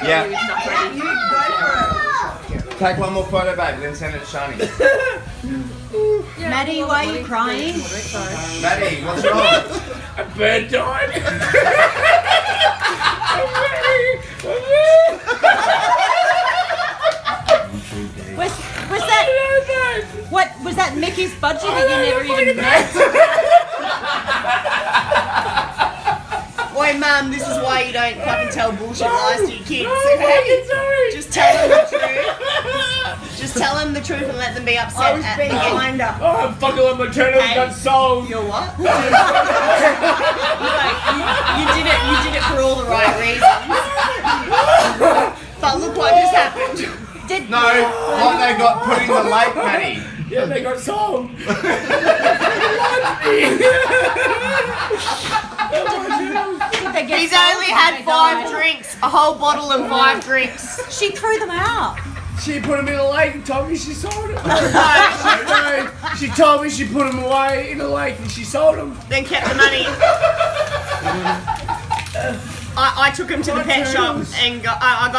Yeah. You go for Take one more photo, babe, then send it to Shani. Maddie, why are you crying? Maddie, what's wrong? A bird died. Was that what was that Mickey's budgie that you never even met? Oi, Mum, this is why you don't fucking tell bullshit lies to your kids, okay? Just tell them the truth. Just tell them the truth and let them be upset. I was being kinder. Oh, I'm fucking like my turtles got sold. You're what? You did it for all the right reasons. But look what just happened. No, what they got put in the lake, Maddie. Yeah, they got sold. He's only had 5 drinks, a whole bottle and 5 drinks. She threw them out. She put them in the lake and told me she sold it. No, she told me she put them away in the lake and she sold them. Then kept the money. I took him to the pet shop and I got